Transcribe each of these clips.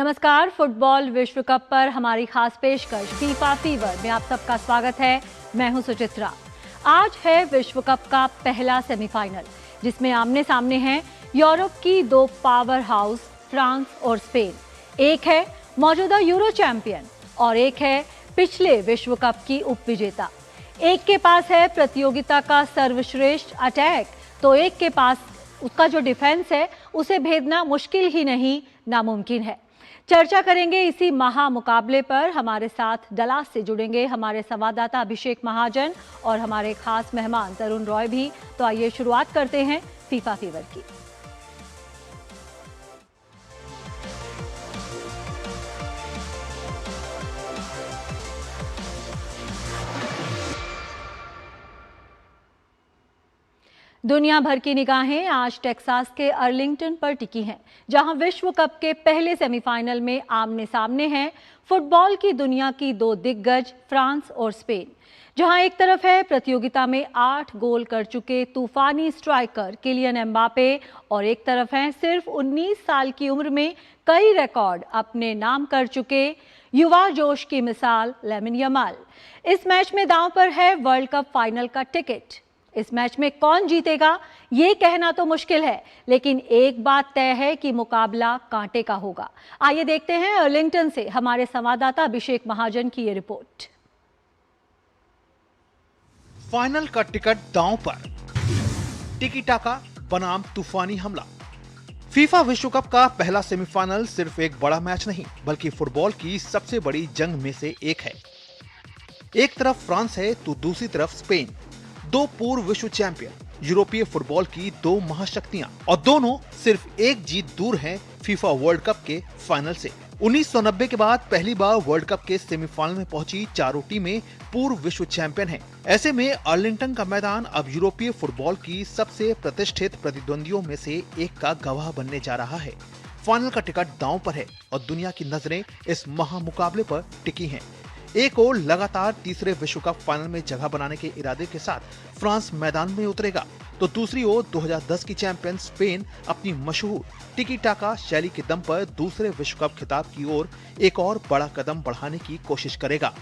नमस्कार। फुटबॉल विश्व कप पर हमारी खास पेशकश फीफा फीवर में आप सबका स्वागत है। मैं हूं सुचित्रा। आज है विश्व कप का पहला सेमीफाइनल, जिसमें आमने सामने हैं यूरोप की दो पावर हाउस फ्रांस और स्पेन। एक है मौजूदा यूरो चैंपियन और एक है पिछले विश्व कप की उपविजेता। एक के पास है प्रतियोगिता का सर्वश्रेष्ठ अटैक, तो एक के पास उसका जो डिफेंस है उसे भेदना मुश्किल ही नहीं, नामुमकिन है। चर्चा करेंगे इसी महा मुकाबले पर। हमारे साथ डलास से जुड़ेंगे हमारे संवाददाता अभिषेक महाजन और हमारे खास मेहमान तरुण रॉय भी। तो आइए शुरुआत करते हैं फीफा फीवर की। दुनिया भर की निगाहें आज टेक्सास के अर्लिंगटन पर टिकी हैं, जहां विश्व कप के पहले सेमीफाइनल में आमने सामने हैं फुटबॉल की दुनिया की दो दिग्गज फ्रांस और स्पेन। जहां एक तरफ है प्रतियोगिता में 8 गोल कर चुके तूफानी स्ट्राइकर किलियन एम्बापे और एक तरफ हैं सिर्फ 19 साल की उम्र में कई रिकॉर्ड अपने नाम कर चुके युवा जोश की मिसाल लामिन यमाल। इस मैच में दांव पर है वर्ल्ड कप फाइनल का टिकट। इस मैच में कौन जीतेगा ये कहना तो मुश्किल है, लेकिन एक बात तय है कि मुकाबला कांटे का होगा। आइए देखते हैं अर्लिंगटन से हमारे संवाददाता अभिषेक महाजन की ये रिपोर्ट। फाइनल का टिकट दांव पर, टिकी टाका बनाम तूफानी हमला। फीफा विश्व कप का पहला सेमीफाइनल सिर्फ एक बड़ा मैच नहीं, बल्कि फुटबॉल की सबसे बड़ी जंग में से एक है। एक तरफ फ्रांस है तो दूसरी तरफ स्पेन, दो पूर्व विश्व चैंपियन, यूरोपीय फुटबॉल की दो महाशक्तियां, और दोनों सिर्फ एक जीत दूर हैं फीफा वर्ल्ड कप के फाइनल से। 1990 के बाद पहली बार वर्ल्ड कप के सेमीफाइनल में पहुंची चारों टीमें पूर्व विश्व चैंपियन हैं। ऐसे में अर्लिंगटन का मैदान अब यूरोपीय फुटबॉल की सबसे प्रतिष्ठित प्रतिद्वंदियों में से एक का गवाह बनने जा रहा है। फाइनल का टिकट दांव पर है और दुनिया की नजरें इस महामुकाबले पर टिकी हैं। एक ओर लगातार तीसरे विश्व कप फाइनल में जगह बनाने के इरादे के साथ फ्रांस मैदान में उतरेगा, तो दूसरी ओर 2010 की चैंपियन स्पेन अपनी मशहूर टिकी टाका शैली के दम पर दूसरे विश्व कप खिताब की ओर एक और बड़ा कदम बढ़ाने की कोशिश करेगा।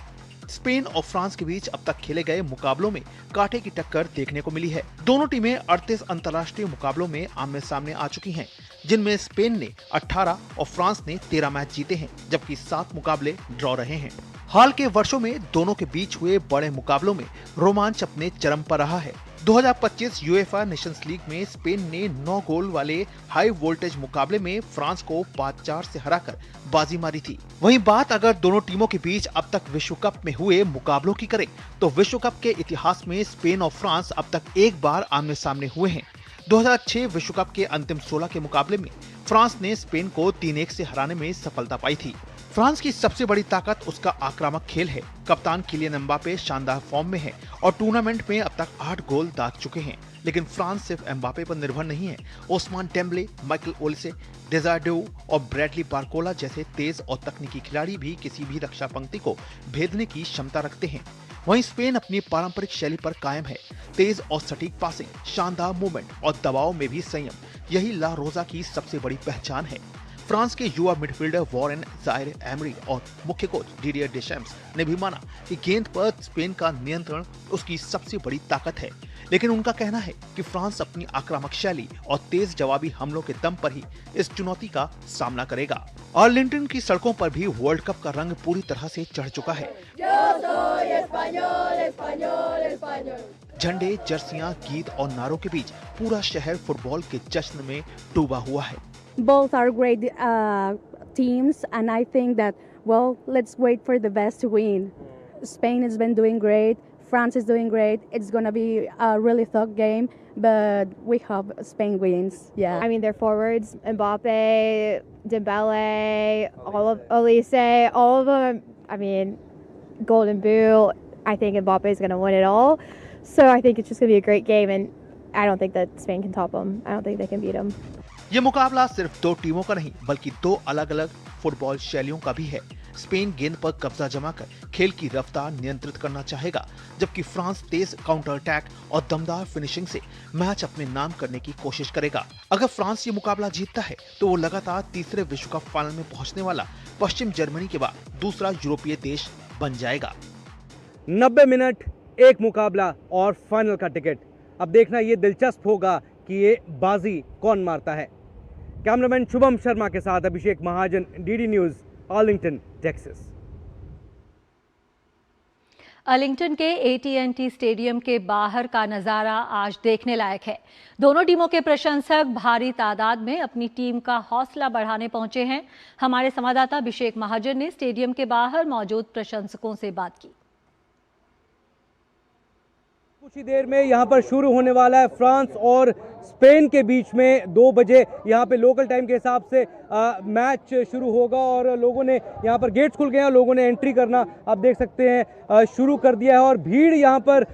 स्पेन और फ्रांस के बीच अब तक खेले गए मुकाबलों में कांटे की टक्कर देखने को मिली है। दोनों टीमें 38 अंतर्राष्ट्रीय मुकाबलों में आमने सामने आ चुकी हैं, जिनमें स्पेन ने 18 और फ्रांस ने 13 मैच जीते हैं, जबकि 7 मुकाबले ड्रॉ रहे हैं। हाल के वर्षों में दोनों के बीच हुए बड़े मुकाबलों में रोमांच अपने चरम पर रहा है। 2025 यूएफा नेशंस लीग में स्पेन ने 9 गोल वाले हाई वोल्टेज मुकाबले में फ्रांस को 5-4 से हराकर बाजी मारी थी। वहीं बात अगर दोनों टीमों के बीच अब तक विश्व कप में हुए मुकाबलों की करें, तो विश्व कप के इतिहास में स्पेन और फ्रांस अब तक एक बार आमने सामने हुए हैं। 2006 विश्व कप के अंतिम 16 के मुकाबले में फ्रांस ने स्पेन को 3-1 से हराने में सफलता पाई थी। फ्रांस की सबसे बड़ी ताकत उसका आक्रामक खेल है। कप्तान किलियन एम्बापे शानदार फॉर्म में है और टूर्नामेंट में अब तक 8 गोल दाग चुके हैं। लेकिन फ्रांस सिर्फ एम्बापे पर निर्भर नहीं है। ओस्मान डेम्बले, माइकल ओलिसे, डेजार्डेऊ और ब्रैडली बारकोला जैसे तेज और तकनीकी खिलाड़ी भी किसी भी रक्षा पंक्ति को भेदने की क्षमता रखते हैं। वहीं स्पेन अपनी पारंपरिक शैली पर कायम है। तेज और सटीक पासिंग, शानदार मूवमेंट और दबाव में भी संयम, यही ला रोजा की सबसे बड़ी पहचान है। फ्रांस के युवा मिडफील्डर वॉरेन जायर एमरी और मुख्य कोच डिडियर डेशम्स ने भी माना कि गेंद पर स्पेन का नियंत्रण उसकी सबसे बड़ी ताकत है। लेकिन उनका कहना है कि फ्रांस अपनी आक्रामक शैली और तेज जवाबी हमलों के दम पर ही इस चुनौती का सामना करेगा। अर्लिंगटन की सड़कों पर भी वर्ल्ड कप का रंग पूरी तरह से चढ़ चुका है। झंडे, जर्सियां, गीत और नारों के बीच पूरा शहर फुटबॉल के जश्न में डूबा हुआ है। Both are great teams, and I think that, well, let's wait for the best to win. Spain has been doing great. France is doing great. It's going to be a really tough game, but we hope Spain wins. Yeah. I mean, their forwards, Mbappe, Dembele, all of Olise, all of them. I mean, Golden Boot. I think Mbappe is going to win it all. So I think it's just going to be a great game, and I don't think that Spain can top them. I don't think they can beat them. ये मुकाबला सिर्फ दो टीमों का नहीं, बल्कि दो अलग अलग फुटबॉल शैलियों का भी है। स्पेन गेंद पर कब्जा जमाकर खेल की रफ्तार नियंत्रित करना चाहेगा, जबकि फ्रांस तेज काउंटर अटैक और दमदार फिनिशिंग से मैच अपने नाम करने की कोशिश करेगा। अगर फ्रांस ये मुकाबला जीतता है तो वो लगातार तीसरे विश्व कप फाइनल में पहुंचने वाला पश्चिम जर्मनी के बाद दूसरा यूरोपीय देश बन जाएगा। 90 मिनट, एक मुकाबला और फाइनल का टिकट। अब देखना ये दिलचस्प होगा कि ये बाजी कौन मारता है। कैमरामैन शुभम शर्मा के साथ Abhishek Mahajan, DD news, Arlington, Texas. Arlington के AT&T स्टेडियम के बाहर का नज़ारा आज देखने लायक है। दोनों टीमों के प्रशंसक भारी तादाद में अपनी टीम का हौसला बढ़ाने पहुंचे हैं। हमारे संवाददाता अभिषेक महाजन ने स्टेडियम के बाहर मौजूद प्रशंसकों से बात की। कुछ ही देर में यहाँ पर शुरू होने वाला है फ्रांस और स्पेन के बीच में 2 बजे यहाँ पे लोकल टाइम के हिसाब से मैच शुरू होगा और लोगों ने यहाँ पर गेट्स खुल गए हैं, लोगों ने एंट्री करना आप देख सकते हैं शुरू कर दिया है और भीड़ यहाँ पर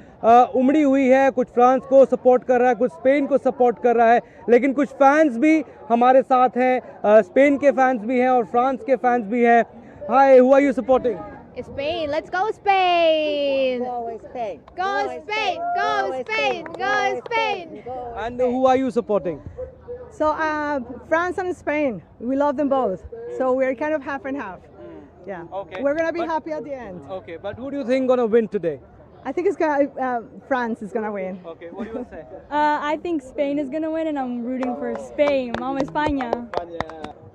उमड़ी हुई है। कुछ फ्रांस को सपोर्ट कर रहा है, कुछ स्पेन को सपोर्ट कर रहा है, लेकिन कुछ फैंस भी हमारे साथ हैं। स्पेन के फैंस भी हैं और फ्रांस के फैंस भी हैं। Hi, who are you supporting? Spain, let's go Spain! Go Spain! Go Spain! Go Spain! Go Spain! And who are you supporting? So France and Spain, we love them both. So we're kind of half and half. Yeah. Okay. We're gonna be happy at the end. Okay, but who do you think gonna win today? I think it's gonna France is gonna win. Okay, what do you say? I think Spain is going to win and I'm rooting for Spain. Vamos España.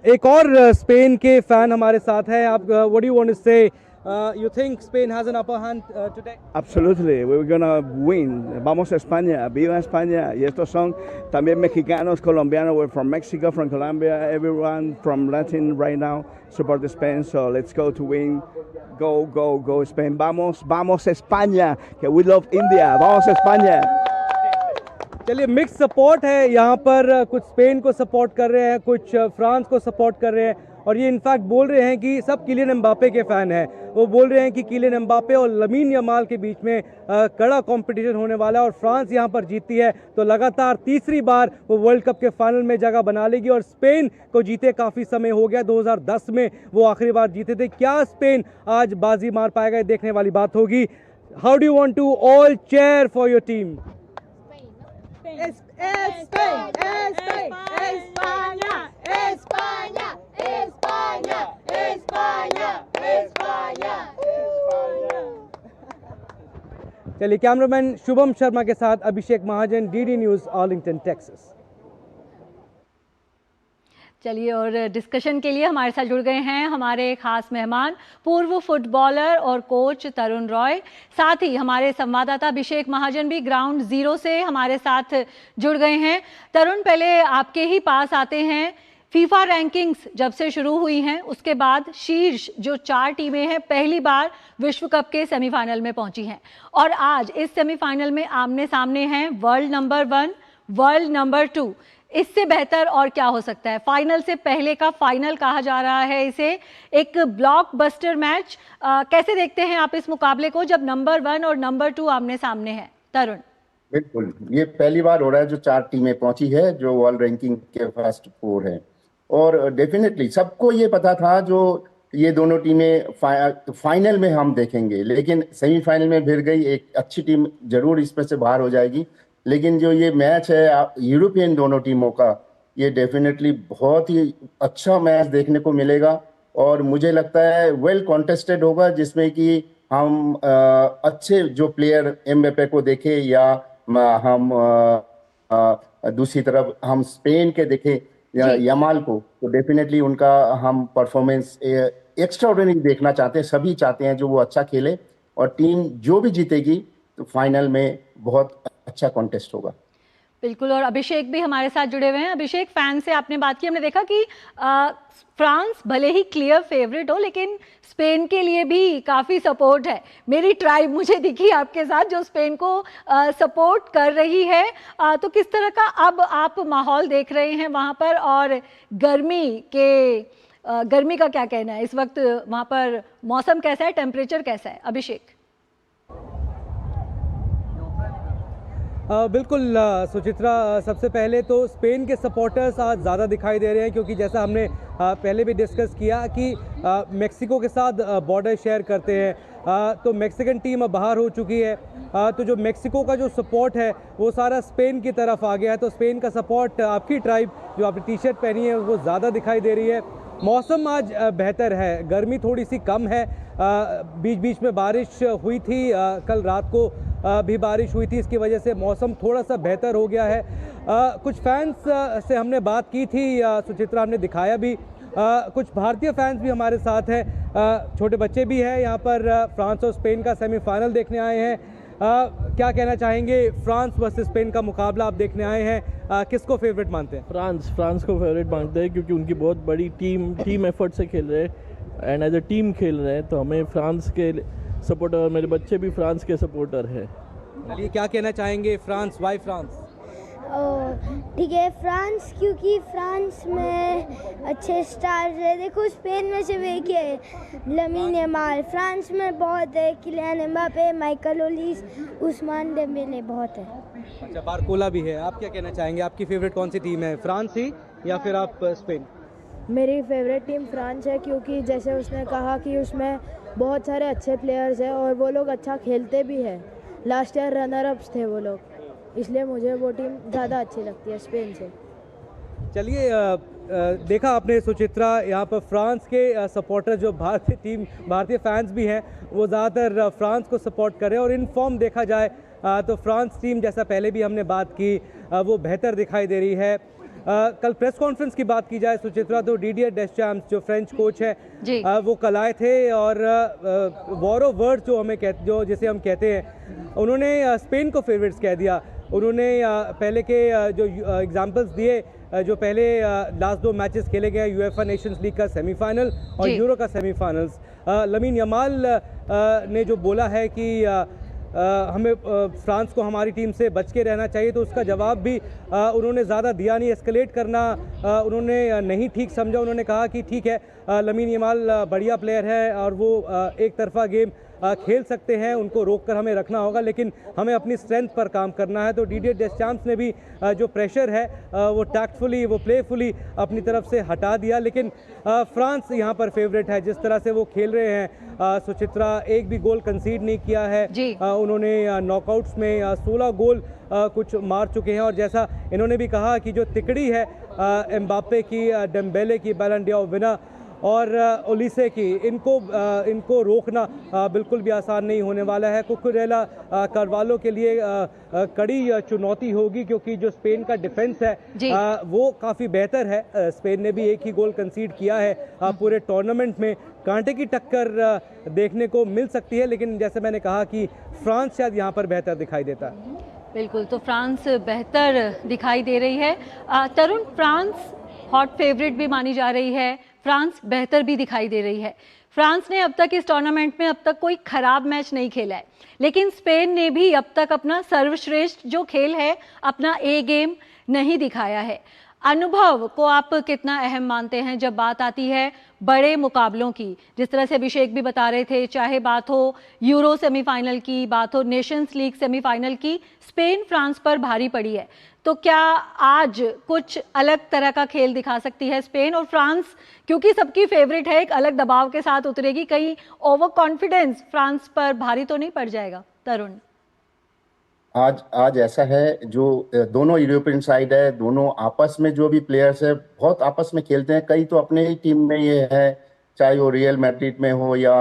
एक और Spain के fan हमारे साथ हैं। आप what do you want to say? You think Spain has an upper hand today? Absolutely, we're gonna win. Vamos a España, viva España. Y estos son también mexicanos, colombianos. We're from Mexico, from Colombia. Everyone from Latin right now support Spain. So let's go to win. Go, go, go Spain. Vamos, vamos España. Que we love India. Vamos España. चलिए, mix support है यहाँ पर। कुछ Spain को support कर रहे हैं, कुछ फ्रांस को सपोर्ट कर रहे हैं और ये इनफैक्ट बोल रहे हैं कि सब किलियन एम्बापे के फ़ैन हैं। वो बोल रहे हैं कि किलियन एम्बापे और लमीन यमाल के बीच में कड़ा कंपटीशन होने वाला है और फ्रांस यहाँ पर जीतती है तो लगातार तीसरी बार वो वर्ल्ड कप के फाइनल में जगह बना लेगी। और स्पेन को जीते काफ़ी समय हो गया, 2010 में वो आखिरी बार जीते थे। क्या स्पेन आज बाजी मार पाएगा, ये देखने वाली बात होगी। How do you want to all chair for your team? España, España, España, España, España, España. चलिए, कैमरामैन शुभम शर्मा के साथ Abhishek Mahajan, DD news, Arlington, Texas. चलिए, और डिस्कशन के लिए हमारे साथ जुड़ गए हैं हमारे खास मेहमान पूर्व फुटबॉलर और कोच तरुण रॉय। साथ ही हमारे संवाददाता अभिषेक महाजन भी ग्राउंड जीरो से हमारे साथ जुड़ गए हैं। तरुण, पहले आपके ही पास आते हैं। फीफा रैंकिंग्स जब से शुरू हुई हैं उसके बाद शीर्ष जो 4 टीमें हैं पहली बार विश्व कप के सेमीफाइनल में पहुंची हैं और आज इस सेमीफाइनल में आमने सामने हैं वर्ल्ड नंबर 1, वर्ल्ड नंबर 2। इससे बेहतर और क्या हो सकता है? फाइनल से पहले का फाइनल कहा जा रहा है इसे, एक ब्लॉकबस्टर मैच। कैसे देखते हैं आप इस मुकाबले को जब नंबर 1 और नंबर 2 आमने सामने हैं? तरुण। बिल्कुल, ये पहली बार हो रहा है जो 4 टीमें पहुंची है, जो वर्ल्ड रैंकिंग के फर्स्ट 4 है और डेफिनेटली सबको ये पता था जो ये दोनों टीमें फाइनल में हम देखेंगे, लेकिन सेमीफाइनल में भिड़ गई। एक अच्छी टीम जरूर इसमें से बाहर हो जाएगी, लेकिन जो ये मैच है यूरोपियन दोनों टीमों का, ये डेफिनेटली बहुत ही अच्छा मैच देखने को मिलेगा और मुझे लगता है वेल कॉन्टेस्टेड होगा, जिसमें कि हम अच्छे जो प्लेयर एम्बापे को देखें या हम दूसरी तरफ हम स्पेन के देखें या यमाल को, तो डेफिनेटली उनका हम परफॉर्मेंस एक्स्ट्राऑर्डिनरी देखना चाहते हैं। सभी चाहते हैं जो वो अच्छा खेले और टीम जो भी जीतेगी तो फाइनल में बहुत अच्छा कॉन्टेस्ट होगा। बिल्कुल, और अभिषेक भी हमारे साथ जुड़े हुए हैं। अभिषेक, फैन से आपने बात की, हमने देखा कि फ्रांस भले ही क्लियर फेवरेट हो लेकिन स्पेन के लिए भी काफ़ी सपोर्ट है। मेरी ट्राइब मुझे दिखी आपके साथ जो स्पेन को सपोर्ट कर रही है। तो किस तरह का अब आप माहौल देख रहे हैं वहाँ पर और गर्मी का क्या कहना है इस वक्त? वहाँ पर मौसम कैसा है, टेम्परेचर कैसा है? अभिषेक। बिल्कुल सुचित्रा, सबसे पहले तो स्पेन के सपोर्टर्स आज ज़्यादा दिखाई दे रहे हैं क्योंकि जैसा हमने पहले भी डिस्कस किया कि मेक्सिको के साथ बॉर्डर शेयर करते हैं, तो मेक्सिकन टीम अब बाहर हो चुकी है, तो जो मेक्सिको का जो सपोर्ट है वो सारा स्पेन की तरफ आ गया है। तो स्पेन का सपोर्ट, आपकी ट्राइब जो आपने टी शर्ट पहनी है वो ज़्यादा दिखाई दे रही है। मौसम आज बेहतर है, गर्मी थोड़ी सी कम है, बीच बीच में बारिश हुई थी, कल रात को भी बारिश हुई थी, इसकी वजह से मौसम थोड़ा सा बेहतर हो गया है। कुछ फैंस से हमने बात की थी, सुचित्रा, हमने दिखाया भी, कुछ भारतीय फैंस भी हमारे साथ हैं, छोटे बच्चे भी हैं यहाँ पर, फ्रांस और स्पेन का सेमीफाइनल देखने आए हैं। क्या कहना चाहेंगे, फ्रांस वर्सेस स्पेन का मुकाबला आप देखने आए हैं, किसको फेवरेट मानते हैं? फ्रांस को फेवरेट मानते हैं क्योंकि उनकी बहुत बड़ी टीम एफर्ट से खेल रहे हैं एंड एज अ टीम खेल रहे हैं, तो हमें फ्रांस के सपोर्टर, और मेरे बच्चे भी फ्रांस के सपोर्टर हैं। चलिए, क्या कहना चाहेंगे, फ्रांस, वाई फ्रांस? ठीक है, फ्रांस, क्योंकि फ्रांस में अच्छे स्टार्स है। देखो, स्पेन में सिर्फ एक है, लमीन यमाल, फ्रांस में बहुत है, Kylian Mbappe, Michael Olise, Ousmane Dembele, बहुत है। अच्छा, बारकोला भी है। आप क्या कहना चाहेंगे, आपकी फेवरेट कौन सी टीम है, फ्रांस ही या फिर आप स्पेन? मेरी फेवरेट टीम फ्रांस है क्योंकि जैसे उसने कहा कि उसमें बहुत सारे अच्छे प्लेयर्स हैं और वो लोग अच्छा खेलते भी हैं। लास्ट ईयर रनर अप्स थे वो लोग, इसलिए मुझे वो टीम ज़्यादा अच्छी लगती है स्पेन से। चलिए, देखा आपने सुचित्रा, यहाँ पर फ्रांस के सपोर्टर जो भारतीय फैंस भी हैं वो ज़्यादातर फ्रांस को सपोर्ट कर रहे हैं, और इन फॉर्म देखा जाए तो फ्रांस टीम, जैसा पहले भी हमने बात की, वो बेहतर दिखाई दे रही है। कल प्रेस कॉन्फ्रेंस की बात की जाए सुचित्रा, तो डिडियर डेस्चैम्स जो फ्रेंच कोच है वो कल आए थे, और वॉर ऑफ वर्ड्स जो जिसे हम कहते हैं, उन्होंने स्पेन को फेवरेट्स कह दिया। उन्होंने पहले के जो एग्जांपल्स दिए, जो पहले लास्ट 2 मैचेस खेले गए, यूएफए नेशंस लीग का सेमीफाइनल और यूरो का सेमीफाइनल्स, लमीन यमाल ने जो बोला है कि हमें फ्रांस को हमारी टीम से बच के रहना चाहिए, तो उसका जवाब भी उन्होंने ज़्यादा दिया नहीं, एस्केलेट करना उन्होंने नहीं ठीक समझा। उन्होंने कहा कि ठीक है, लमीन यमाल बढ़िया प्लेयर है और वो एक तरफा गेम खेल सकते हैं, उनको रोककर हमें रखना होगा, लेकिन हमें अपनी स्ट्रेंथ पर काम करना है। तो डिडियर डेस्चैम्स ने भी जो प्रेशर है वो टैक्टफुली, वो प्लेफुली अपनी तरफ से हटा दिया, लेकिन फ्रांस यहाँ पर फेवरेट है। जिस तरह से वो खेल रहे हैं सुचित्रा, एक भी गोल कंसीड नहीं किया है, उन्होंने नॉकआउट्स में 16 गोल कुछ मार चुके हैं, और जैसा इन्होंने भी कहा कि जो तिकड़ी है एम्बापे की, डेम्बेले की बैलन ड'ओर विनर और ओलिसे की, इनको रोकना बिल्कुल भी आसान नहीं होने वाला है। कुकुरेला, कार्वालो के लिए कड़ी चुनौती होगी, क्योंकि जो स्पेन का डिफेंस है वो काफ़ी बेहतर है। स्पेन ने भी एक ही गोल कंसीड किया है पूरे टूर्नामेंट में। कांटे की टक्कर देखने को मिल सकती है, लेकिन जैसे मैंने कहा कि फ्रांस शायद यहाँ पर बेहतर दिखाई देता है। बिल्कुल, तो फ्रांस बेहतर दिखाई दे रही है। तरुण, फ्रांस हॉट फेवरेट भी मानी जा रही है, फ्रांस बेहतर भी दिखाई दे रही है। फ्रांस ने अब तक इस टूर्नामेंट में अब तक कोई खराब मैच नहीं खेला है, लेकिन स्पेन ने भी अब तक अपना सर्वश्रेष्ठ जो खेल है, अपना ए गेम नहीं दिखाया है। अनुभव को आप कितना अहम मानते हैं जब बात आती है बड़े मुकाबलों की? जिस तरह से अभिषेक भी बता रहे थे, चाहे बात हो यूरो सेमीफाइनल की, बात हो नेशंस लीग सेमीफाइनल की, स्पेन फ्रांस पर भारी पड़ी है। तो क्या आज कुछ अलग तरह का खेल दिखा सकती है स्पेन, और फ्रांस क्योंकि सबकी फेवरेट है, एक अलग दबाव के साथ उतरेगी, कहीं ओवर कॉन्फिडेंस फ्रांस पर भारी तो नहीं पड़ जाएगा? तरुण, आज ऐसा है, जो दोनों यूरोपियन साइड है, दोनों आपस में जो भी प्लेयर्स है बहुत आपस में खेलते हैं। कई तो अपने ही टीम में ये है, चाहे वो रियल मैड्रिड में हो या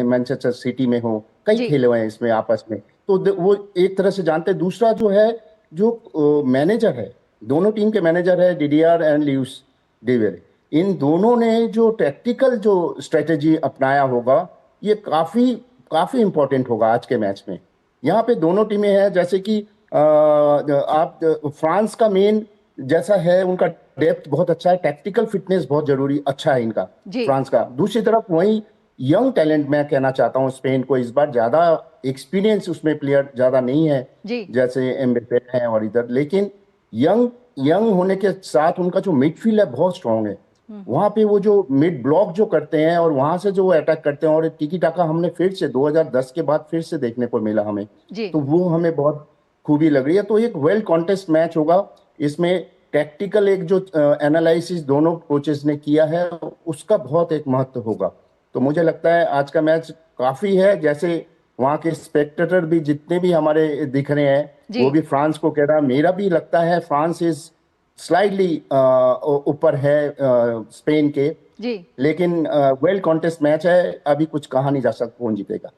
मैनचेस्टर सिटी में हो, कई खेले हुए हैं इसमें आपस में, तो वो एक तरह से जानते हैं। दूसरा जो है, जो मैनेजर है, दोनों टीम के मैनेजर है डिडियर एंड ल्यूइस डेविल, इन दोनों ने जो टैक्टिकल जो स्ट्रेटेजी अपनाया होगा, ये काफी इंपॉर्टेंट होगा आज के मैच में। यहाँ पे दोनों टीमें हैं, जैसे कि आप फ्रांस का मेन जैसा है, उनका डेप्थ बहुत अच्छा है, टैक्टिकल फिटनेस बहुत जरूरी अच्छा है इनका फ्रांस का। दूसरी तरफ वही यंग टैलेंट मैं कहना चाहता हूँ, स्पेन को इस बार ज्यादा एक्सपीरियंस उसमें प्लेयर ज्यादा नहीं है जैसे एम्बापे है और इधर, लेकिन यंग होने के साथ उनका जो मिडफील्ड है बहुत स्ट्रांग है। वहां पे वो जो मिड ब्लॉक जो करते हैं और वहां से जो वो अटैक करते हैं, और टिकी टाका हमने फिर से 2010 के बाद फिर से देखने को मिला हमें, तो वो हमें बहुत खूबी लग रही है। तो एक वेल कॉन्टेस्ट मैच होगा। इसमें टैक्टिकल एक जो एनालिसिस दोनों कोचेस ने किया है उसका बहुत एक महत्व होगा। तो मुझे लगता है आज का मैच काफी है, जैसे वहां के स्पेक्टेटर भी जितने भी हमारे दिख रहे हैं वो भी फ्रांस को कह रहा है। मेरा भी लगता है फ्रांस इज स्लाइडली ऊपर है स्पेन के, लेकिन वेल कॉन्टेस्ट मैच है, अभी कुछ कहा नहीं जा सकता कौन जीतेगा।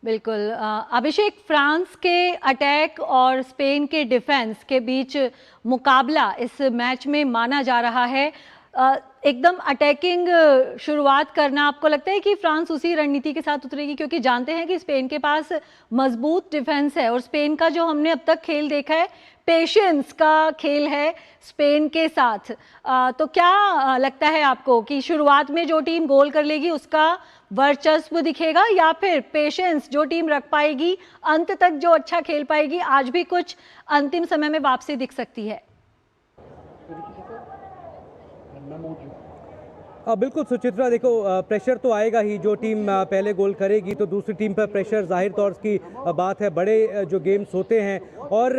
बिल्कुल अभिषेक, फ्रांस के अटैक और स्पेन के डिफेंस के बीच मुकाबला इस मैच में माना जा रहा है। एकदम अटैकिंग शुरुआत करना, आपको लगता है कि फ्रांस उसी रणनीति के साथ उतरेगी? क्योंकि जानते हैं कि स्पेन के पास मजबूत डिफेंस है और स्पेन का जो हमने अब तक खेल देखा है पेशेंस का खेल है स्पेन के साथ। तो क्या लगता है आपको कि शुरुआत में जो टीम गोल कर लेगी उसका वर्चस्व दिखेगा, या फिर पेशेंस जो टीम रख पाएगी अंत तक जो अच्छा खेल पाएगी आज भी कुछ अंतिम समय में वापसी दिख सकती है? बिल्कुल सुचित्रा, देखो प्रेशर तो आएगा ही। जो टीम पहले गोल करेगी तो दूसरी टीम पर प्रेशर जाहिर तौर की बात है। बड़े जो गेम्स होते हैं, और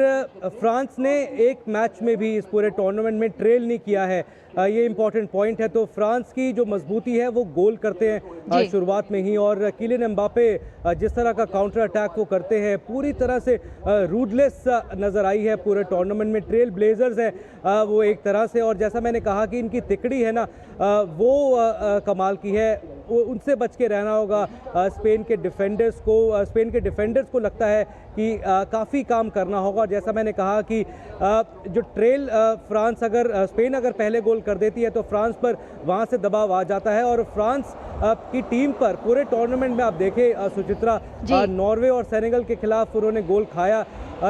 फ्रांस ने एक मैच में भी इस पूरे टूर्नामेंट में ट्रेल नहीं किया है, ये इंपॉर्टेंट पॉइंट है। तो फ्रांस की जो मजबूती है वो गोल करते हैं शुरुआत में ही, और किलियन एम्बापे जिस तरह का काउंटर अटैक वो करते हैं पूरी तरह से रूडलेस नज़र आई है पूरे टूर्नामेंट में। ट्रेल ब्लेजर्स है वो एक तरह से, और जैसा मैंने कहा कि इनकी तिकड़ी है ना वो कमाल की है, उनसे बच के रहना होगा। स्पेन के डिफेंडर्स को लगता है कि काफ़ी काम करना होगा। जैसा मैंने कहा कि जो ट्रेल स्पेन अगर पहले गोल कर देती है तो फ्रांस पर वहाँ से दबाव आ जाता है, और फ्रांस की टीम पर पूरे टूर्नामेंट में आप देखें सुचित्रा, नॉर्वे और सेनेगल के खिलाफ उन्होंने गोल खाया,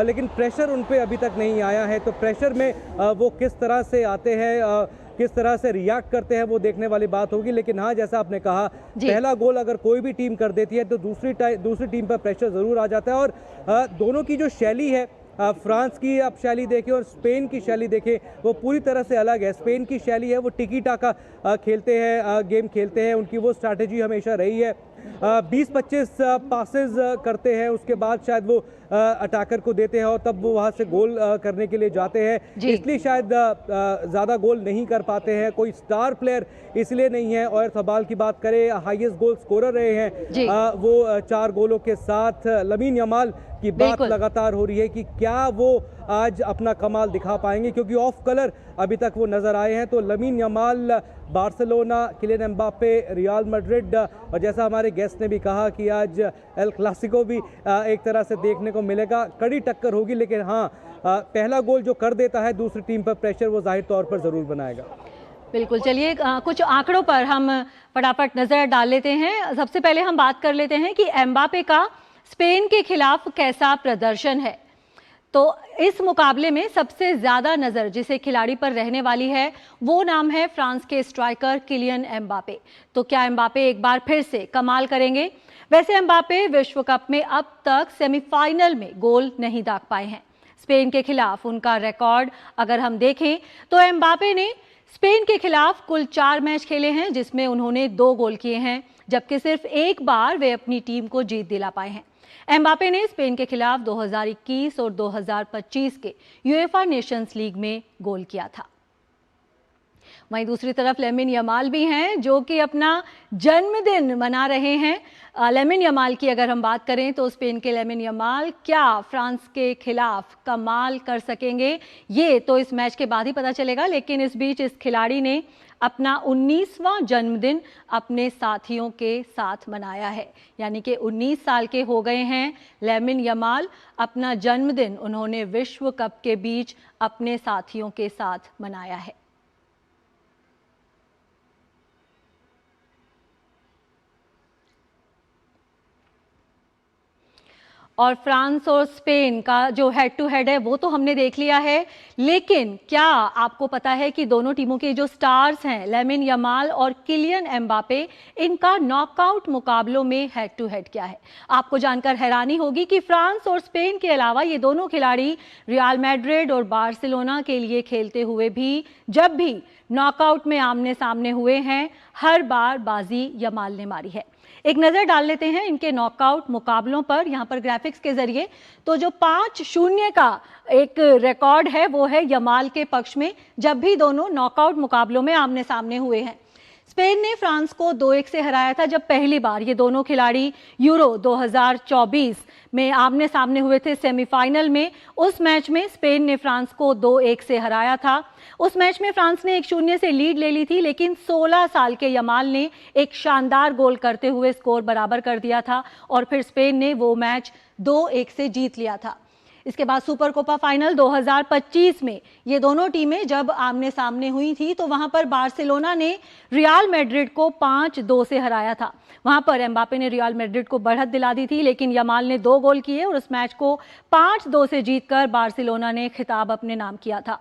लेकिन प्रेशर उन पे अभी तक नहीं आया है। तो प्रेशर में वो किस तरह से आते हैं, किस तरह से रिएक्ट करते हैं, वो देखने वाली बात होगी। लेकिन हाँ, जैसा आपने कहा, पहला गोल अगर कोई भी टीम कर देती है तो दूसरी टीम पर प्रेशर ज़रूर आ जाता है। और दोनों की जो शैली है, फ्रांस की आप शैली देखें और स्पेन की शैली देखें, वो पूरी तरह से अलग है। स्पेन की शैली है वो टिकी टाका खेलते हैं, गेम खेलते हैं, उनकी वो स्ट्रैटेजी हमेशा रही है। 20-25 पासेस करते हैं, उसके बाद शायद वो अटैकर को देते हैं और तब वो वहाँ से गोल करने के लिए जाते हैं, इसलिए शायद ज़्यादा गोल नहीं कर पाते हैं। कोई स्टार प्लेयर इसलिए नहीं है। और थबाल की बात करें, हाईएस्ट गोल स्कोरर रहे हैं वो 4 गोलों के साथ। लमीन यमाल की बात लगातार हो रही है कि क्या वो आज अपना कमाल दिखा पाएंगे, क्योंकि ऑफ कलर अभी तक वो नज़र आए हैं। तो Lamine Yamal, Barcelona, Kylian Mbappe, Real Madrid, और जैसा हमारे गेस्ट ने भी कहा कि आज एल क्लासिको भी एक तरह से देखने को मिलेगा। कड़ी टक्कर होगी, लेकिन हाँ, पहला गोल जो कर देता है दूसरी टीम पर प्रेशर, वो जाहिर तौर पर ज़रूर बनाएगा। बिल्कुल, चलिए कुछ आंकड़ों पर हम फटाफट नज़र डाल लेते हैं। सबसे पहले हम बात कर लेते हैं कि एम्बापे का स्पेन के खिलाफ कैसा प्रदर्शन है। तो इस मुकाबले में सबसे ज्यादा नजर जिसे खिलाड़ी पर रहने वाली है वो नाम है फ्रांस के स्ट्राइकर किलियन एम्बापे। तो क्या एम्बापे एक बार फिर से कमाल करेंगे? वैसे एम्बापे विश्व कप में अब तक सेमीफाइनल में गोल नहीं दाग पाए हैं। स्पेन के खिलाफ उनका रिकॉर्ड अगर हम देखें तो एम्बापे ने स्पेन के खिलाफ कुल 4 मैच खेले हैं जिसमें उन्होंने 2 गोल किए हैं, जबकि सिर्फ एक बार वे अपनी टीम को जीत दिला पाए हैं। एम्बापे ने स्पेन के खिलाफ 2021 और 2025 के यूएफा नेशंस लीग में गोल किया था। वहीं दूसरी तरफ लेमिन यमाल भी हैं जो कि अपना जन्मदिन मना रहे हैं। लेमिन यमाल की अगर हम बात करें तो स्पेन के लेमिन यमाल क्या फ्रांस के खिलाफ कमाल कर सकेंगे, ये तो इस मैच के बाद ही पता चलेगा। लेकिन इस बीच इस खिलाड़ी ने अपना 19वां जन्मदिन अपने साथियों के साथ मनाया है, यानी कि 19 साल के हो गए हैं लेमिन यमाल। अपना जन्मदिन उन्होंने विश्व कप के बीच अपने साथियों के साथ मनाया है। और फ्रांस और स्पेन का जो हेड टू हेड है वो तो हमने देख लिया है, लेकिन क्या आपको पता है कि दोनों टीमों के जो स्टार्स हैं लामिन यमाल और किलियन एम्बापे, इनका नॉकआउट मुकाबलों में हेड टू हेड क्या है? आपको जानकर हैरानी होगी कि फ्रांस और स्पेन के अलावा ये दोनों खिलाड़ी रियल मैड्रिड और बार्सिलोना के लिए खेलते हुए भी जब भी नॉकआउट में आमने सामने हुए हैं, हर बार बाजी यमाल ने मारी है। एक नज़र डाल लेते हैं इनके नॉकआउट मुकाबलों पर, यहाँ पर ग्राफिक्स के जरिए। तो जो 5-0 का एक रिकॉर्ड है वो है यमाल के पक्ष में, जब भी दोनों नॉकआउट मुकाबलों में आमने सामने हुए हैं। स्पेन ने फ्रांस को 2-1 से हराया था जब पहली बार ये दोनों खिलाड़ी यूरो 2024 में आमने सामने हुए थे सेमीफाइनल में। उस मैच में स्पेन ने फ्रांस को 2-1 से हराया था। उस मैच में फ्रांस ने 1-0 से लीड ले ली थी, लेकिन 16 साल के यमाल ने एक शानदार गोल करते हुए स्कोर बराबर कर दिया था और फिर स्पेन ने वो मैच 2-1 से जीत लिया था। इसके बाद सुपर कोपा फाइनल 2025 में ये दोनों टीमें जब आमने सामने हुई थी तो वहां पर बार्सिलोना ने रियल मैड्रिड को 5-2 से हराया था। वहां पर एम्बापे ने रियल मैड्रिड को बढ़त दिला दी थी, लेकिन यमाल ने 2 गोल किए और उस मैच को 5-2 से जीतकर बार्सिलोना ने खिताब अपने नाम किया था।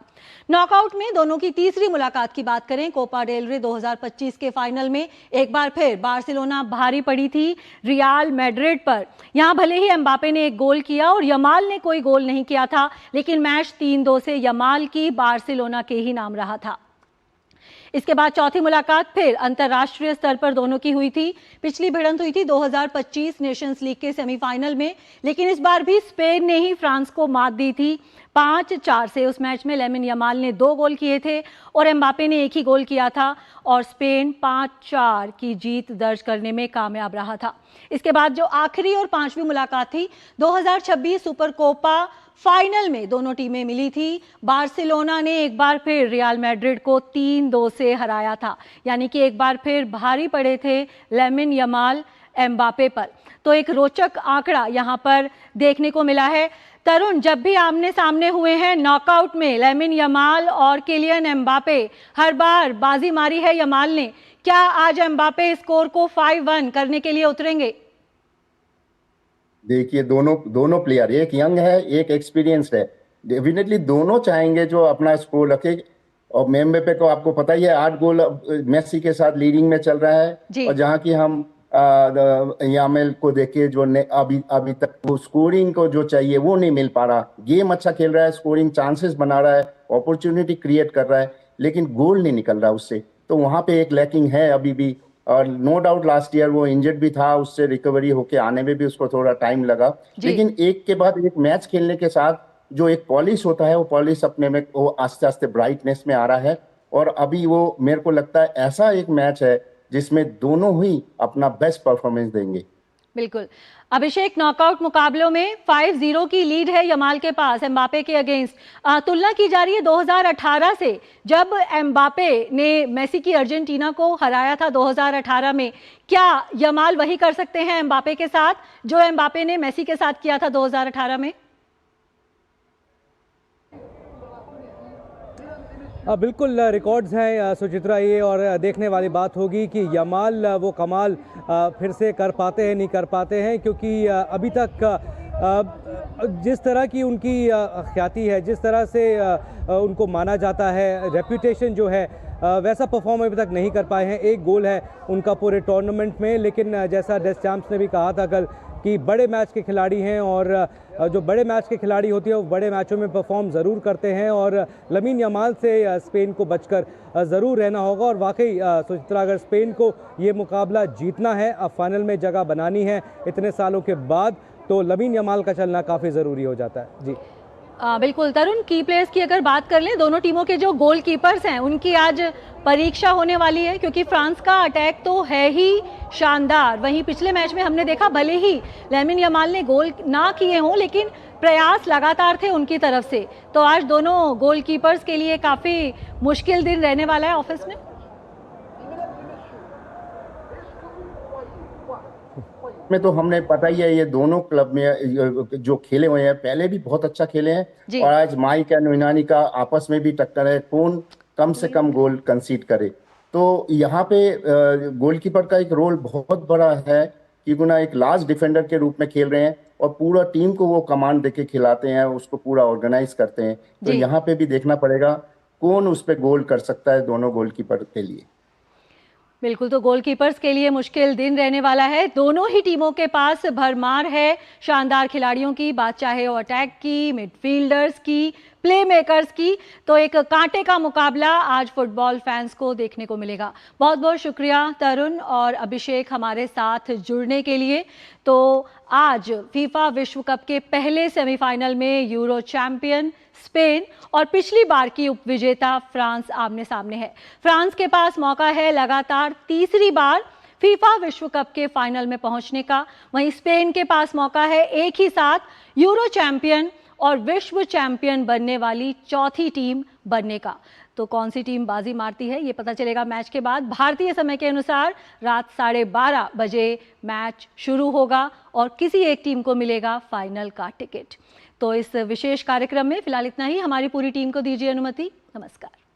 नॉकआउट में दोनों की तीसरी मुलाकात की बात करें, कोपा डेल रे 2025 के फाइनल में एक बार फिर बार्सिलोना भारी पड़ी थी रियल मैड्रिड पर। यहां भले ही एम्बापे ने एक गोल किया और यमाल ने कोई गोल नहीं किया था, लेकिन मैच 3-2 से यमाल की बार्सिलोना के ही नाम रहा था। इसके बाद चौथी मुलाकात फिर अंतर्राष्ट्रीय स्तर पर दोनों की हुई थी। पिछली भिड़ंत हुई थी 2025 नेशंस लीग के सेमीफाइनल में, लेकिन इस बार भी स्पेन ने ही फ्रांस को मात दी थी 5-4 से। उस मैच में लामिन यमाल ने 2 गोल किए थे और एम्बापे ने 1 ही गोल किया था और स्पेन 5-4 की जीत दर्ज करने में कामयाब रहा था। इसके बाद जो आखिरी और 5वीं मुलाकात थी 2026 सुपर कोपा फाइनल में दोनों टीमें मिली थी। बार्सिलोना ने एक बार फिर रियल मैड्रिड को 3-2 से हराया था, यानी कि एक बार फिर भारी पड़े थे लामिन यमाल एम्बापे पर। तो एक रोचक आंकड़ा यहां पर देखने को मिला है। तरुण, जब भी आमने सामने हुए हैं नॉकआउट में लामिन यमाल और किलियन एम्बापे, हर बार बाजी मारी है यमाल ने। क्या आज एम्बापे स्कोर को 5-1 करने के लिए उतरेंगे? देखिए दोनों प्लेयर, एक यंग है एक एक्सपीरियंस्ड है, डेफिनेटली दोनों चाहेंगे जो अपना स्कोर रखे। और एम्बापे को आपको पता ही है 8 गोल मेसी के साथ लीडिंग में चल रहा है। और जहां की हम यामेल को देखे जो अभी तक वो स्कोरिंग को जो चाहिए वो नहीं मिल पा रहा। गेम अच्छा खेल रहा है, स्कोरिंग चांसेस बना रहा है, अपॉर्चुनिटी क्रिएट कर रहा है, लेकिन गोल नहीं निकल रहा उससे। तो वहां पे एक लैकिंग है अभी भी। और नो डाउट लास्ट ईयर वो इंजर्ड भी था, उससे रिकवरी होके आने में भी उसको थोड़ा टाइम लगा। लेकिन एक के बाद एक मैच खेलने के साथ जो एक पॉलिश होता है वो पॉलिश अपने में वो आस्ते आस्ते ब्राइटनेस में आ रहा है। और अभी वो मेरे को लगता है ऐसा एक मैच है जिसमें दोनों ही अपना बेस्ट परफॉर्मेंस देंगे। बिल्कुल। अभिषेक, नॉकआउट मुकाबलों में 5-0 की लीड है यमाल के पास एम्बापे के अगेंस्ट। तुलना की जा रही है 2018 से, जब एम्बापे ने मेसी की अर्जेंटीना को हराया था 2018 में। क्या यमाल वही कर सकते हैं एम्बापे के साथ जो एम्बापे ने मेसी के साथ किया था 2018 में? बिल्कुल रिकॉर्ड्स हैं सुचित्रा ये, और देखने वाली बात होगी कि यमाल वो कमाल फिर से कर पाते हैं नहीं कर पाते हैं, क्योंकि अभी तक जिस तरह की उनकी ख्याति है, जिस तरह से उनको माना जाता है, रेप्यूटेशन जो है, वैसा परफॉर्म अभी तक नहीं कर पाए हैं। 1 गोल है उनका पूरे टूर्नामेंट में, लेकिन जैसा डेस्चाम्प्स ने भी कहा था कल कि बड़े मैच के खिलाड़ी हैं और जो बड़े मैच के खिलाड़ी होती है वो बड़े मैचों में परफॉर्म ज़रूर करते हैं। और लामिन यमाल से स्पेन को बचकर ज़रूर रहना होगा। और वाकई सुचित्रा, अगर स्पेन को ये मुकाबला जीतना है, अब फाइनल में जगह बनानी है इतने सालों के बाद, तो लामिन यमाल का चलना काफ़ी ज़रूरी हो जाता है। जी बिल्कुल तरुण, की प्लेयर्स की अगर बात कर लें, दोनों टीमों के जो गोल कीपर्स हैं उनकी आज परीक्षा होने वाली है, क्योंकि फ्रांस का अटैक तो है ही शानदार। वहीं पिछले मैच में हमने देखा भले ही लामिन यमाल ने गोल ना किए हों, लेकिन प्रयास लगातार थे उनकी तरफ से। तो आज दोनों गोल कीपर्स के लिए काफ़ी मुश्किल दिन रहने वाला है ऑफिस में। में तो हमने पता ही है ये दोनों क्लब में जो खेले हुए हैं पहले भी बहुत अच्छा खेले हैं, और आज माइक एंड यूनानी का आपस में भी टक्कर है कौन कम से कम गोल कंसीड करे। तो यहाँ पे गोलकीपर का एक रोल बहुत बड़ा है, क्योंकि ना एक लास्ट डिफेंडर के रूप में खेल रहे हैं और पूरा टीम को वो कमांड देके खिलाते हैं, उसको पूरा ऑर्गेनाइज करते हैं। तो यहाँ पे भी देखना पड़ेगा कौन उस पे गोल कर सकता है दोनों गोलकीपर के लिए। बिल्कुल, तो गोलकीपर्स के लिए मुश्किल दिन रहने वाला है। दोनों ही टीमों के पास भरमार है शानदार खिलाड़ियों की, बात चाहे वो अटैक की, मिडफील्डर्स की, प्लेमेकर्स की। तो एक कांटे का मुकाबला आज फुटबॉल फैंस को देखने को मिलेगा। बहुत बहुत शुक्रिया तरुण और अभिषेक हमारे साथ जुड़ने के लिए। तो आज फीफा विश्व कप के पहले सेमीफाइनल में यूरो चैंपियन स्पेन और पिछली बार की उपविजेता फ्रांस आमने सामने है। फ्रांस के पास मौका है लगातार तीसरी बार फीफा विश्व कप के फाइनल में पहुंचने का। वहीं स्पेन के पास मौका है एक ही साथ यूरो चैंपियन और विश्व चैंपियन बनने वाली चौथी टीम बनने का। तो कौन सी टीम बाजी मारती है ये पता चलेगा मैच के बाद। भारतीय समय के अनुसार रात 12:30 बजे मैच शुरू होगा और किसी एक टीम को मिलेगा फाइनल का टिकट। तो इस विशेष कार्यक्रम में फिलहाल इतना ही। हमारी पूरी टीम को दीजिए अनुमति। नमस्कार।